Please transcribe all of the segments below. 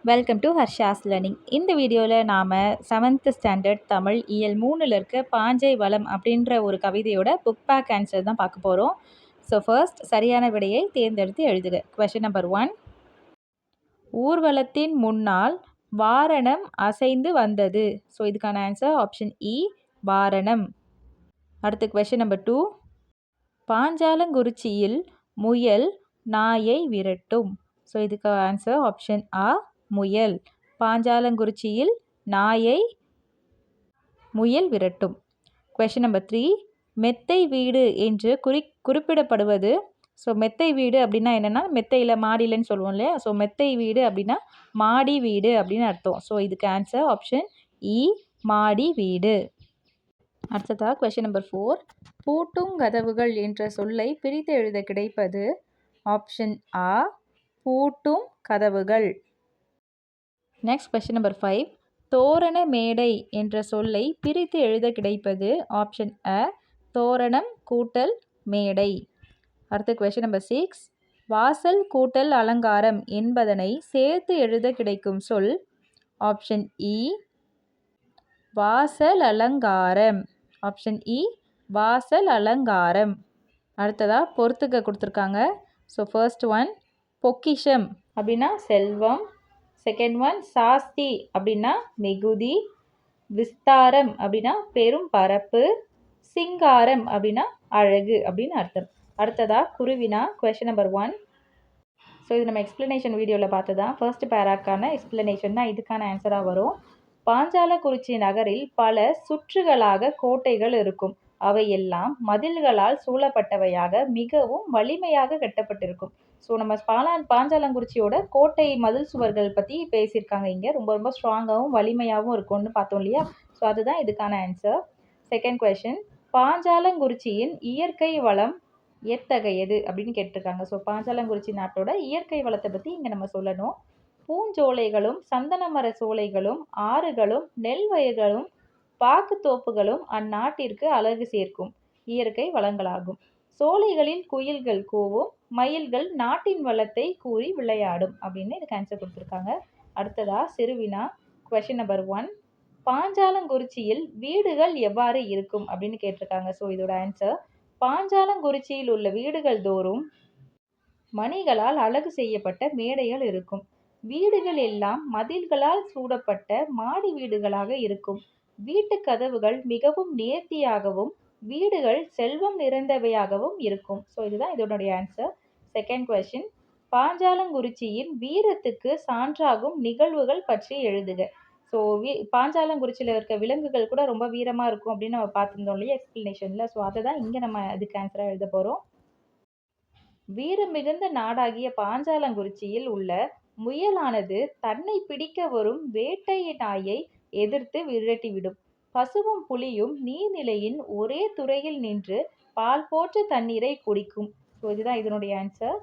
Welcome to Harsha's learning. இந்த வீடியோவில் நாம் 7th ஸ்டாண்டர்ட் தமிழ் இயல் 3ல் இருக்க பாஞ்சை வளம் அப்படின்ற ஒரு கவிதையோட புக் பேக் ஆன்சர் தான் பார்க்க போகிறோம். ஸோ ஃபர்ஸ்ட் சரியான விடையை தேர்ந்தெடுத்து எழுதுக. கொஷின் நம்பர் 1, ஊர்வலத்தின் முன்னால் வாரணம் அசைந்து வந்தது. ஸோ இதுக்கான ஆன்சர் ஆப்ஷன் இ, வாரணம். அடுத்து கொஷின் நம்பர் 2, பாஞ்சாலங்குறிச்சியில் முயல் நாயை விரட்டும். ஸோ இதுக்கு ஆன்சர் ஆப்ஷன் ஆ, முயல். பாஞ்சாலங்குறிச்சியில் நாயை முயல் விரட்டும். கொஷின் நம்பர் 3, மெத்தை வீடு என்று குறிப்பிடப்படுவது. ஸோ மெத்தை வீடு அப்படின்னா என்னென்னா மெத்தையில் மாடியிலன்னு சொல்லுவோம் இல்லையா. ஸோ மெத்தை வீடு அப்படின்னா மாடி வீடு அப்படின்னு அர்த்தம். ஸோ இதுக்கு ஆன்சர் ஆப்ஷன் இ, மாடி வீடு. அடுத்ததாக கொஷின் நம்பர் 4, பூட்டும் கதவுகள் என்ற சொல்லை பிரித்து எழுத கிடைப்பது. ஆப்ஷன் ஆ, பூட்டும் கதவுகள். நெக்ஸ்ட் கொஷின் நம்பர் 5, தோரண மேடை என்ற சொல்லை பிரித்து எழுத கிடைப்பது. ஆப்ஷன் அ, தோரணம் கூட்டல் மேடை. அடுத்த கொஷின் நம்பர் 6, வாசல் கூட்டல் அலங்காரம் என்பதனை சேர்த்து எழுத கிடைக்கும் சொல். ஆப்ஷன் இ, வாசல் அலங்காரம். ஆப்ஷன் இ, வாசல் அலங்காரம். அடுத்ததாக பொறுத்துக்க கொடுத்துருக்காங்க. ஸோ ஃபர்ஸ்ட் ஒன், பொக்கிஷம் அப்படின்னா செல்வம். செகண்ட் ஒன், சாஸ்தி அப்படின்னா மிகுதி. விஸ்தாரம் அப்படின்னா பெரும் பரப்பு. சிங்காரம் அப்படின்னா அழகு அப்படின்னு அர்த்தம். அடுத்ததாக குருவினா கொஷின் நம்பர் 1. ஸோ இது நம்ம எக்ஸ்ப்ளனேஷன் வீடியோவில் பார்த்ததான். ஃபர்ஸ்ட் பேராக்கான எக்ஸ்ப்ளனேஷன் தான் இதுக்கான ஆன்சராக வரும். பாஞ்சாலங்குறிச்சி நகரில் பல சுற்றுகளாக கோட்டைகள் இருக்கும். அவையெல்லாம் மதில்களால் சூழப்பட்டவையாக மிகவும் வலிமையாக கட்டப்பட்டிருக்கும். ஸோ நம்ம பாஞ்சாலங்குறிச்சியோட கோட்டை மதில் சுவர்கள் பற்றி பேசியிருக்காங்க. இங்கே ரொம்ப ரொம்ப ஸ்ட்ராங்காகவும் வலிமையாகவும் இருக்கும்னு பார்த்தோம் இல்லையா. ஸோ அதுதான் இதுக்கான ஆன்சர். செகண்ட் கொஷின், பாஞ்சாலங்குறிச்சியின் இயற்கை வளம் எத்தகையது அப்படின்னு கேட்டிருக்காங்க. ஸோ பாஞ்சாலங்குறிச்சி நாட்டோட இயற்கை வளத்தை பற்றி இங்கே நம்ம சொல்லணும். பூஞ்சோலைகளும் சந்தனமர சோலைகளும் ஆறுகளும் நெல் வயல்களும் பாக்குத்தோப்புகளும் அந்நாட்டிற்கு அழகு சேர்க்கும் இயற்கை வளங்களாகும். சோலைகளில் குயில்கள் கூவும், மயில்கள் நாட்டின் வளத்தை கூறி விளையாடும் அப்படின்னு இதுக்கு ஆன்சர் கொடுத்துருக்காங்க. அடுத்ததா சிறுவினா கொஷின் நம்பர் 1, பாஞ்சாலங்குறிச்சியில் வீடுகள் எவ்வாறு இருக்கும் அப்படின்னு கேட்டிருக்காங்க. ஸோ இதோட ஆன்சர், பாஞ்சாலங்குறிச்சியில் உள்ள வீடுகள் தோறும் மணிகளால் அழகு செய்யப்பட்ட மேடைகள் இருக்கும். வீடுகள் எல்லாம் மதில்களால் சூடப்பட்ட மாடி வீடுகளாக இருக்கும். வீட்டு கதவுகள் மிகவும் நேர்த்தியாகவும் வீடுகள் செல்வம் நிறைந்தவையாகவும் இருக்கும். ஸோ இதுதான் இதனுடைய ஆன்சர். செகண்ட் கொஸ்டின், பாஞ்சாலங்குறிச்சியின் வீரத்துக்கு சான்றாகும் நிகழ்வுகள் பற்றி எழுதுக. ஸோ பாஞ்சாலங்குறிச்சியில் இருக்க விலங்குகள் கூட ரொம்ப வீரமாக இருக்கும் அப்படின்னு நம்ம பார்த்துருந்தோம் இல்லையா எக்ஸ்பிளனேஷனில். ஸோ அதை தான் இங்கே நம்ம இதுக்கு ஆன்சராக எழுத போகிறோம். வீரம் மிகுந்த நாடாகிய பாஞ்சாலங்குறிச்சியில் உள்ள முயலானது தன்னை பிடிக்க வரும் வேட்டை நாயை எதிர்த்து விரட்டிவிடும். பசுவும் புலியும் நீர்நிலையின் ஒரே துறையில் நின்று பால் போன்ற தண்ணீரை குடிக்கும். ஸோ இதுதான் இதனுடைய ஆன்சர்.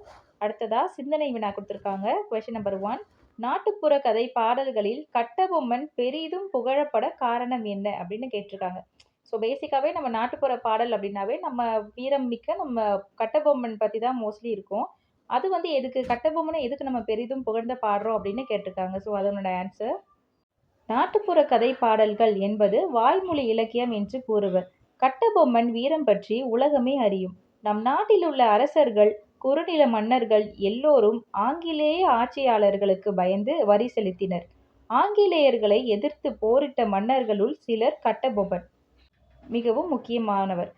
அடுத்ததா சிந்தனை வினா கொடுத்துருக்காங்க. கொஸ்டின் நம்பர் 1, நாட்டுப்புற கதை பாடல்களில் கட்டபொம்மன் பெரிதும் புகழப்பட காரணம் என்ன அப்படின்னு கேட்டிருக்காங்க. ஸோ பேசிக்காகவே நம்ம நாட்டுப்புற பாடல் அப்படின்னாவே நம்ம வீரம் மிக்க நம்ம கட்டபொம்மன் பற்றி தான் மோஸ்ட்லி இருக்கும். அது வந்து எதுக்கு கட்டபொம்மனை எதுக்கு நம்ம பெரிதும் புகழ்ந்த பாடுறோம் அப்படின்னு கேட்டிருக்காங்க. ஸோ அதனோட ஆன்சர், நாட்டுப்புற கதை பாடல்கள் என்பது வாய்மொழி இலக்கியம் என்று கூறுவர். கட்டபொம்மன் வீரம் பற்றி உலகமே அறியும். நம் நாட்டில் உள்ள அரசர்கள், குறுநில மன்னர்கள் எல்லோரும் ஆங்கிலேய ஆட்சியாளர்களுக்கு பயந்து வரி செலுத்தினர். ஆங்கிலேயர்களை எதிர்த்து போரிட்ட மன்னர்களுள் சிலர் கட்டபொம்மன் மிகவும் முக்கியமானவர்.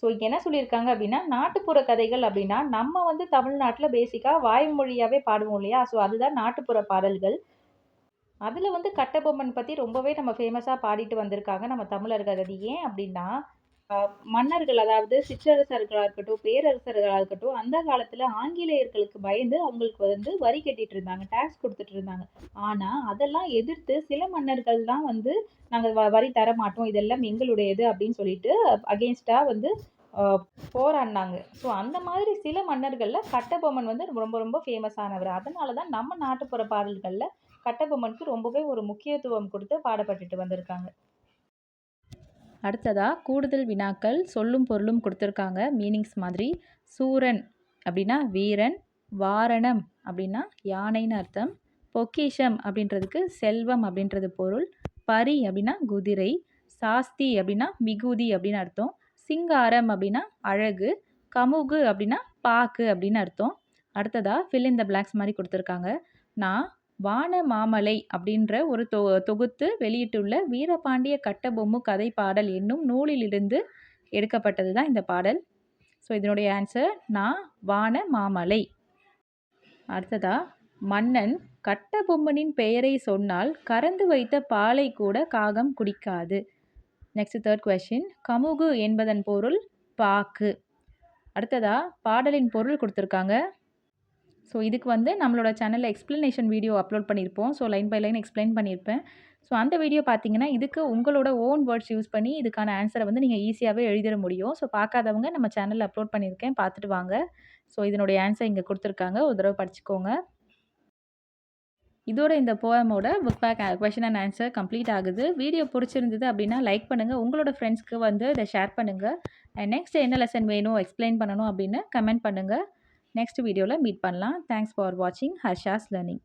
ஸோ என்ன சொல்லியிருக்காங்க அப்படின்னா, நாட்டுப்புற கதைகள் அப்படின்னா நம்ம வந்து தமிழ்நாட்டில் பேசிக்காக வாய்மொழியாகவே பாடுவோம் இல்லையா. ஸோ அதுதான் நாட்டுப்புற பாடல்கள். அதில் வந்து கட்டபொம்மன் பற்றி ரொம்பவே நம்ம ஃபேமஸாக பாடிட்டு வந்திருக்காங்க நம்ம தமிழர்கள். அது ஏன் அப்படின்னா, மன்னர்கள் அதாவது சிற்றரசர்களாக இருக்கட்டும், பேரரசர்களாக இருக்கட்டும், அந்த காலத்தில் ஆங்கிலேயர்களுக்கு பயந்து அவங்களுக்கு வந்து வரி கட்டிட்டு இருந்தாங்க, டேக்ஸ் கொடுத்துட்டு இருந்தாங்க. ஆனால் அதெல்லாம் எதிர்த்து சில மன்னர்கள் தான் வந்து நாங்கள் வரி தர மாட்டோம், இதெல்லாம் எங்களுடையது அப்படின்னு சொல்லிட்டு அகெயின்ஸ்டாக வந்து போராடினாங்க. ஸோ அந்த மாதிரி சில மன்னர்களில் கட்டபொம்மன் வந்து ரொம்ப ரொம்ப ஃபேமஸானவர். அதனால தான் நம்ம நாட்டுப்புற பாடல்களில் கட்டபொம்மனுக்கு ரொம்பவே ஒரு முக்கியத்துவம் கொடுத்து பாடப்பட்டுட்டு வந்திருக்காங்க. அடுத்ததாக கூடுதல் வினாக்கள் சொல்லும் பொருளும் கொடுத்துருக்காங்க மீனிங்ஸ் மாதிரி. சூரன் அப்படின்னா வீரன், வாரணம் அப்படின்னா யானைன்னு அர்த்தம், பொக்கிஷம் அப்படின்றதுக்கு செல்வம் அப்படின்றது பொருள். பரி அப்படின்னா குதிரை. சாஸ்தி அப்படின்னா மிகுதி அப்படின்னு அர்த்தம். சிங்காரம் அப்படின்னா அழகு. கமுகு அப்படின்னா பாக்கு அப்படின்னு அர்த்தம். அடுத்ததா ஃபில் இன் த பிளாக்ஸ் மாதிரி கொடுத்துருக்காங்க. நான் வான மாமலை அப்படின்ற ஒரு தொகுத்து வெளியிட்டுள்ள வீரபாண்டிய கட்டபொம்மு கதை பாடல் என்னும் நூலிலிருந்து எடுக்கப்பட்டது தான் இந்த பாடல். ஸோ இதனுடைய ஆன்சர் நான் வான மாமலை. அடுத்ததா மன்னன் கட்டபொம்மனின் பெயரை சொன்னால் கறந்து வைத்த பாலை கூட காகம் குடிக்காது. Next third question. கமுகு என்பதன் பொருள் பாக்கு. அடுத்ததா பாடலின் பொருள் கொடுத்துருக்காங்க. ஸோ இதுக்கு வந்து நம்மளோட சேனலில் எக்ஸ்ப்ளனேஷன் வீடியோ அப்லோட் பண்ணியிருப்போம். So line by line explain பண்ணியிருப்பேன். ஸோ அந்த வீடியோ பார்த்தீங்கன்னா இதுக்கு உங்களோட ஓன் வேர்ட்ஸ் யூஸ் பண்ணி இதுக்கான ஆன்சரை வந்து நீங்கள் ஈஸியாகவே எழுதிட முடியும். ஸோ பார்க்காதவங்க நம்ம சேனலில் அப்லோட் பண்ணியிருக்கேன், பார்த்துட்டு வாங்க. ஸோ இதனுடைய ஆன்சர் இங்கே கொடுத்துருக்காங்க, ஒரு தடவை படிச்சுக்கோங்க. இதோட இந்த போயமோட book back question and answer complete ஆகுது. வீடியோ பிடிச்சிருந்தது அப்படின்னா லைக் பண்ணுங்கள், உங்களோட ஃப்ரெண்ட்ஸ்க்கு வந்து இதை ஷேர் பண்ணுங்கள். அண்ட் நெக்ஸ்ட் என்ன லெசன் வேணும், எக்ஸ்பிளைன் பண்ணணும் அப்படின்னு கமெண்ட் பண்ணுங்கள். நெக்ஸ்ட் வீடியோவில் மீட் பண்ணலாம். தேங்க்ஸ் ஃபார் வாட்சிங் ஹர்ஷாஸ் லேர்னிங்.